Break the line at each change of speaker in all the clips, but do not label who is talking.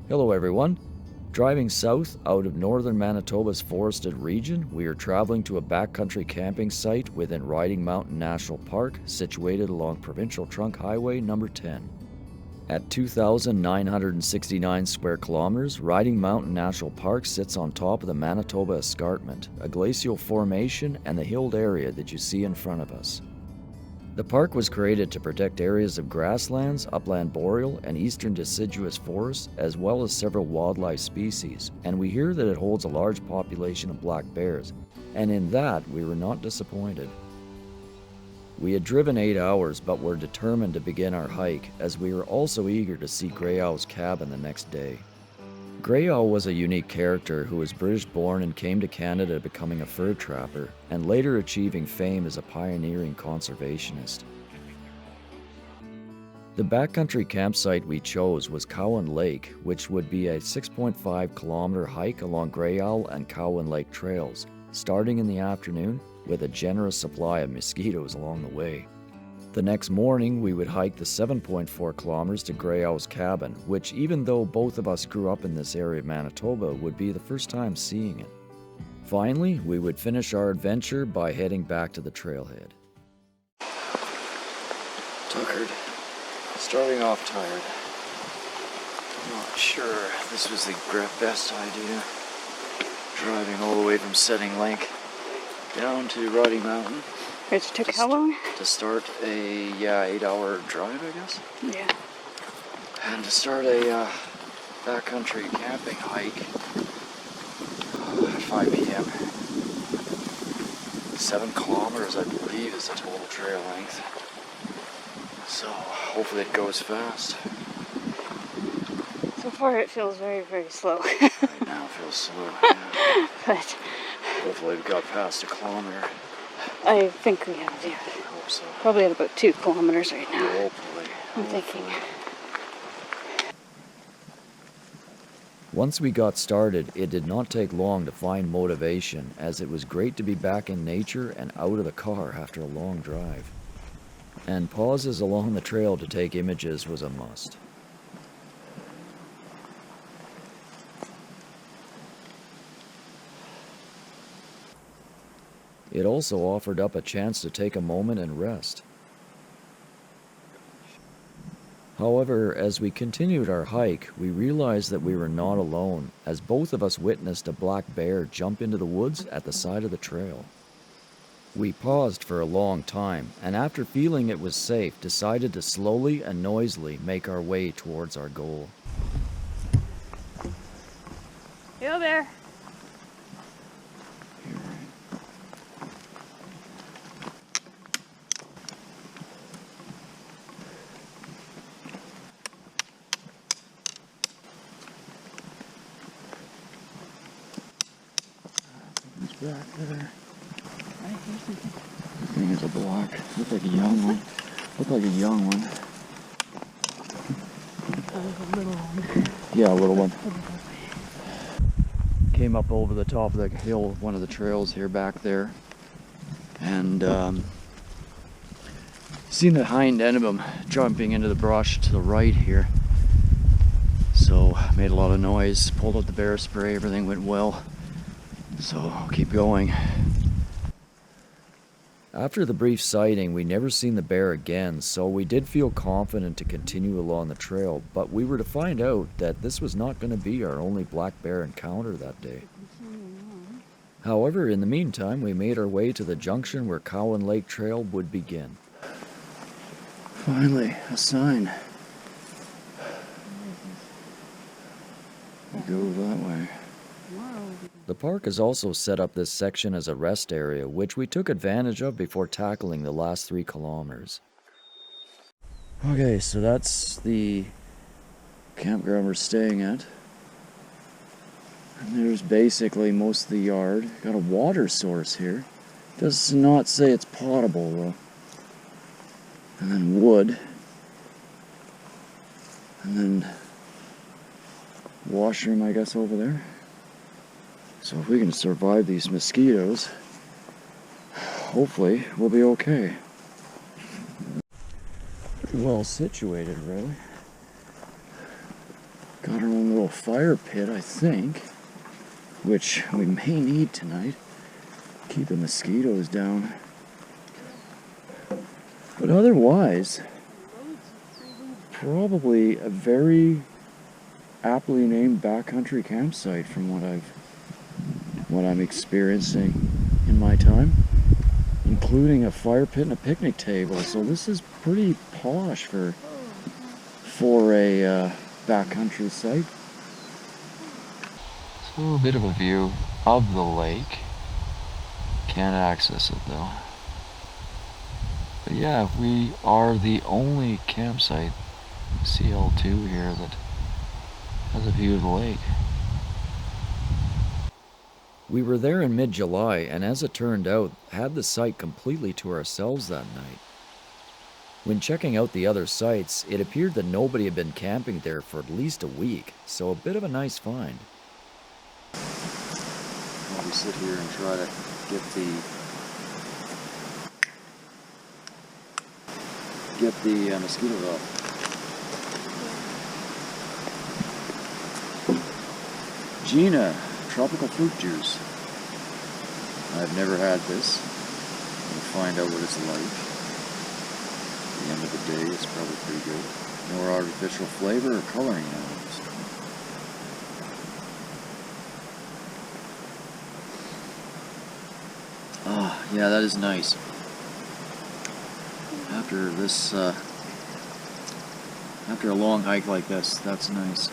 Hello everyone. Driving south out of northern Manitoba's forested region, we are traveling to a backcountry camping site within Riding Mountain National Park, situated along Provincial Trunk Highway number 10. At 2,969 square kilometers, Riding Mountain National Park sits on top of the Manitoba Escarpment, a glacial formation, and the hilled area that you see in front of us. The park was created to protect areas of grasslands, upland boreal, and eastern deciduous forests, as well as several wildlife species, and we hear that it holds a large population of black bears, and in that we were not disappointed. We had driven 8 hours, but were determined to begin our hike, as we were also eager to see Grey Owl's cabin the next day. Grey Owl was a unique character who was British-born and came to Canada becoming a fur trapper, and later achieving fame as a pioneering conservationist. The backcountry campsite we chose was Cowan Lake, which would be a 6.5-kilometer hike along Grey Owl and Cowan Lake trails, starting in the afternoon with a generous supply of mosquitoes along the way. The next morning, we would hike the 7.4 kilometers to Grey Owl's cabin, which, even though both of us grew up in this area of Manitoba, would be the first time seeing it. Finally, we would finish our adventure by heading back to the trailhead. Tuckered. Starting off tired. Not sure this was the best idea. Driving all the way from Setting Lake down to Riding Mountain.
It took how long?
To start a 8-hour drive, I guess.
Yeah.
And to start a backcountry camping hike at 5 p.m. 7 kilometers, I believe, is the total trail length. So hopefully it goes fast.
So far it feels very, very slow.
Right now it feels slow. Yeah.
But
hopefully we've got past a kilometer.
I think we have, yeah.
I hope so.
Probably at about 2 kilometers right now.
Hopefully.
I'm thinking.
Once we got started, it did not take long to find motivation, as it was great to be back in nature and out of the car after a long drive. And pauses along the trail to take images was a must. It also offered up a chance to take a moment and rest. However, as we continued our hike, we realized that we were not alone, as both of us witnessed a black bear jump into the woods at the side of the trail. We paused for a long time, and after feeling it was safe, decided to slowly and noisily make our way towards our goal.
Hello there.
Back there. I think it's a black. Looks like a young one. Looked like a young one.
A little one.
Yeah, a little one. Came up over the top of the hill, one of the trails here back there, and seen the hind end of him jumping into the brush to the right here. So made a lot of noise, pulled out the bear spray, everything went well. So I'll keep going. After the brief sighting, we never seen the bear again, so we did feel confident to continue along the trail, but we were to find out that this was not going to be our only black bear encounter that day. However, in the meantime, we made our way to the junction where Cowan Lake Trail would begin. Finally, a sign. We go that way. The park has also set up this section as a rest area, which we took advantage of before tackling the last 3 kilometers. Okay, so that's the campground we're staying at. And there's basically most of the yard. Got a water source here. Does not say it's potable though. And then wood. And then washroom, I guess, over there. So if we can survive these mosquitoes, hopefully we'll be okay. Pretty well situated, really. Got our own little fire pit, I think, which we may need tonight. Keep the mosquitoes down. But otherwise, probably a very aptly named backcountry campsite from what I'm experiencing in my time, including a fire pit and a picnic table. So this is pretty posh for a backcountry site. So a bit of a view of the lake. Can't access it though. But yeah, we are the only campsite, CL2 here, that has a view of the lake. We were there in mid-July, and as it turned out, had the site completely to ourselves that night. When checking out the other sites, it appeared that nobody had been camping there for at least a week, so a bit of a nice find. Well, we sit here and try to get the mosquitoes off. Gina, tropical fruit juice. I've never had this. We'll find out what it's like. At the end of the day, it's probably pretty good. No artificial flavor or coloring elements. Ah, yeah, that is nice. After this, after a long hike like this, that's nice.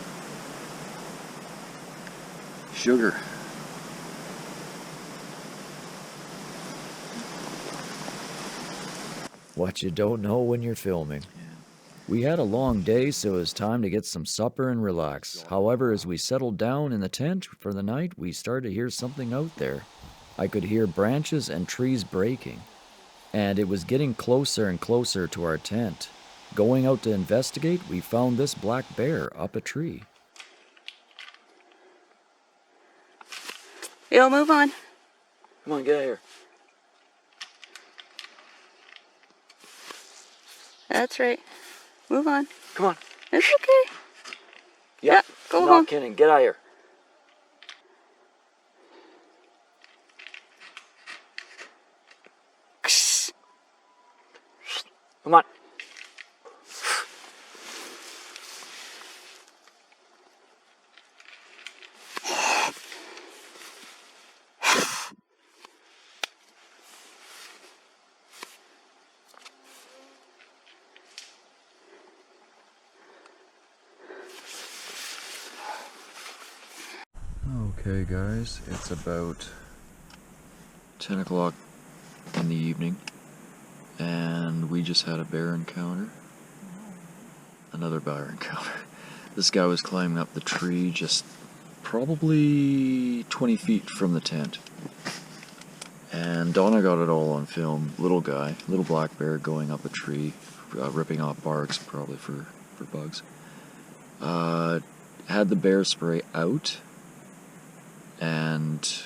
Sugar. What you don't know when you're filming. We had a long day, so it was time to get some supper and relax. However, as we settled down in the tent for the night, we started to hear something out there. I could hear branches and trees breaking, and it was getting closer and closer to our tent. Going out to investigate, we found this black bear up a tree.
Yo, move on.
Come on, get out here.
That's right. Move on.
Come on.
It's okay.
Yep.
Yeah, go
Not
home.
kidding. Get out of here. Come on. Okay guys, it's about 10 o'clock in the evening and we just had a bear encounter. Another bear encounter. This guy was climbing up the tree just probably 20 feet from the tent. And Donna got it all on film. Little guy, little black bear going up a tree, ripping off barks probably for bugs. Had the bear spray out and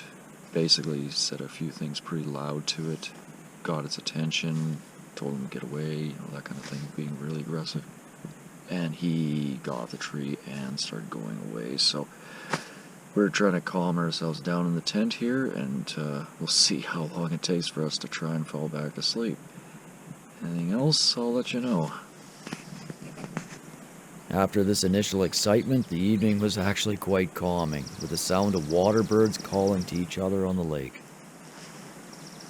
basically said a few things pretty loud to it, got its attention, told him to get away, you know, that kind of thing, being really aggressive. And he got off the tree and started going away. So we're trying to calm ourselves down in the tent here, and we'll see how long it takes for us to try and fall back asleep. Anything else, I'll let you know. After this initial excitement, the evening was actually quite calming, with the sound of water birds calling to each other on the lake.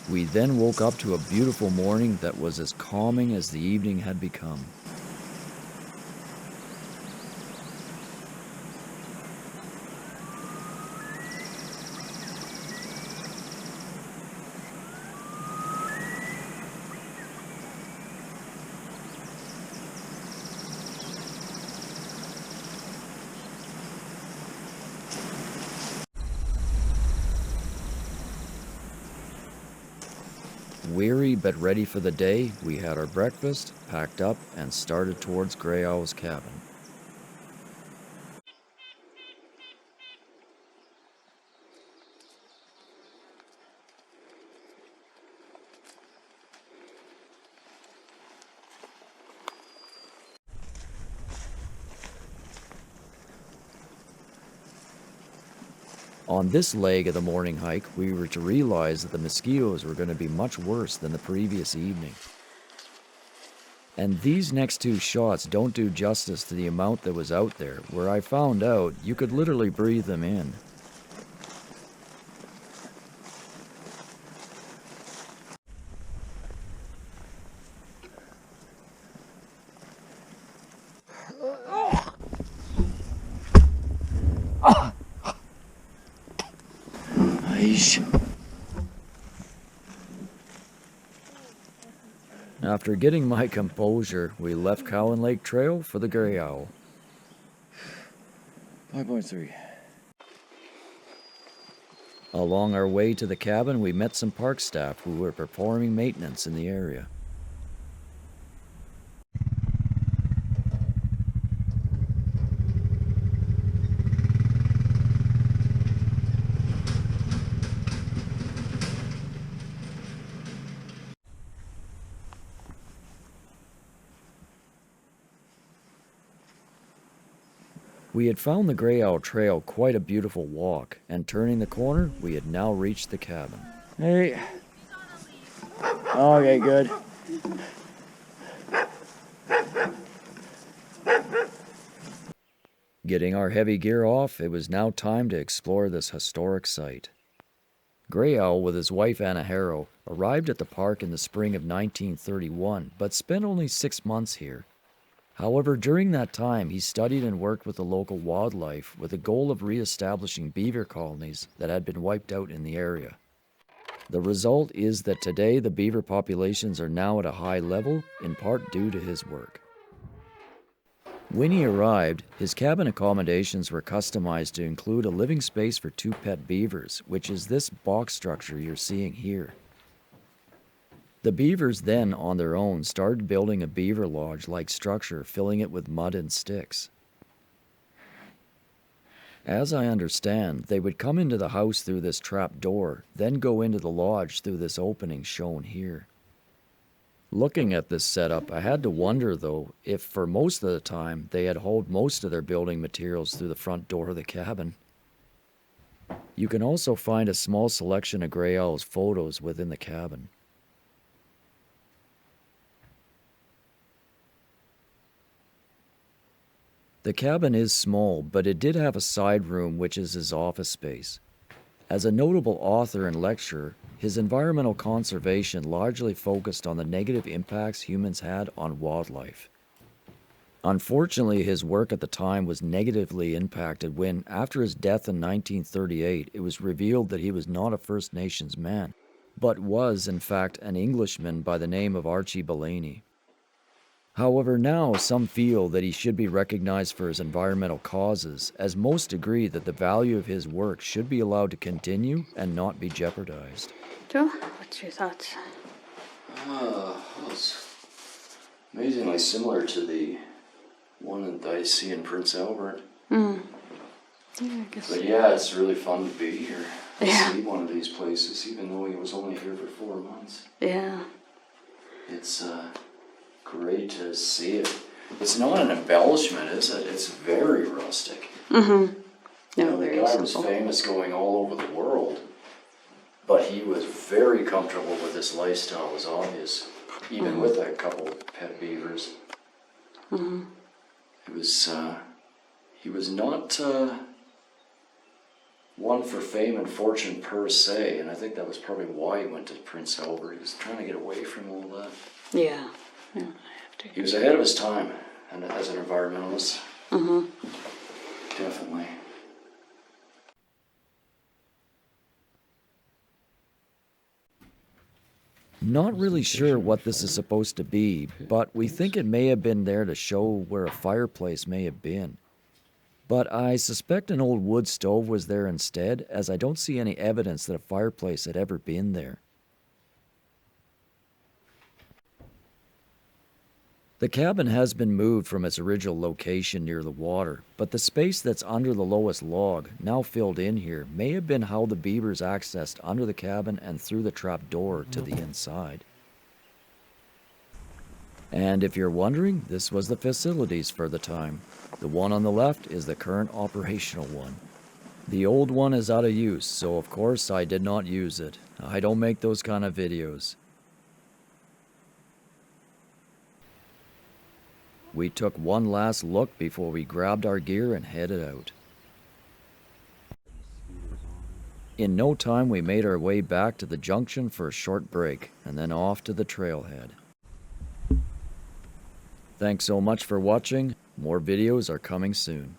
We then woke up to a beautiful morning that was as calming as the evening had become. Weary but ready for the day, we had our breakfast, packed up, and started towards Grey Owl's cabin. On this leg of the morning hike, we were to realize that the mosquitoes were going to be much worse than the previous evening. And these next two shots don't do justice to the amount that was out there, where I found out you could literally breathe them in. After getting my composure, we left Cowan Lake Trail for the Grey Owl.
5.3.
Along our way to the cabin, we met some park staff who were performing maintenance in the area. We had found the Grey Owl Trail quite a beautiful walk, and turning the corner, we had now reached the cabin.
Hey. Okay, good.
Getting our heavy gear off, it was now time to explore this historic site. Grey Owl, with his wife Anna Harrow, arrived at the park in the spring of 1931, but spent only 6 months here. However, during that time, he studied and worked with the local wildlife with the goal of re-establishing beaver colonies that had been wiped out in the area. The result is that today the beaver populations are now at a high level, in part due to his work. When he arrived, his cabin accommodations were customized to include a living space for 2 pet beavers, which is this box structure you're seeing here. The beavers then, on their own, started building a beaver lodge-like structure, filling it with mud and sticks. As I understand, they would come into the house through this trap door, then go into the lodge through this opening shown here. Looking at this setup, I had to wonder, though, if for most of the time they had hauled most of their building materials through the front door of the cabin. You can also find a small selection of Grey Owl's photos within the cabin. The cabin is small, but it did have a side room which is his office space. As a notable author and lecturer, his environmental conservation largely focused on the negative impacts humans had on wildlife. Unfortunately, his work at the time was negatively impacted when, after his death in 1938, it was revealed that he was not a First Nations man, but was, in fact, an Englishman by the name of Archie Bellany. However, now some feel that he should be recognized for his environmental causes, as most agree that the value of his work should be allowed to continue and not be jeopardized.
Joe, what's your thoughts?
It's amazingly similar to the one that I see in Prince Albert.
Yeah, I guess.
But yeah, it's really fun to be here.
Yeah.
See one of these places, even though he was only here for 4 months.
Yeah.
It's great to see it. It's not an embellishment, is it? It's very rustic.
Mm-hmm.
You
No,
know, the
very
guy
simple.
was famous going all over the world, but he was very comfortable with this lifestyle, was obvious, even with a couple pet beavers.
Mm-hmm.
He was not one for fame and fortune per se, and I think that was probably why he went to Prince Albert. He was trying to get away from all that.
Yeah. Yeah, I have to.
He was ahead of his time, and as an environmentalist,
Mm-hmm.
definitely. Not really sure what this is supposed to be, but we think it may have been there to show where a fireplace may have been. But I suspect an old wood stove was there instead, as I don't see any evidence that a fireplace had ever been there. The cabin has been moved from its original location near the water, but the space that's under the lowest log, now filled in here, may have been how the beavers accessed under the cabin and through the trap door to the inside. And if you're wondering, this was the facilities for the time. The one on the left is the current operational one. The old one is out of use, so of course I did not use it. I don't make those kind of videos. We took one last look before we grabbed our gear and headed out. In no time, we made our way back to the junction for a short break, and then off to the trailhead. Thanks so much for watching. More videos are coming soon.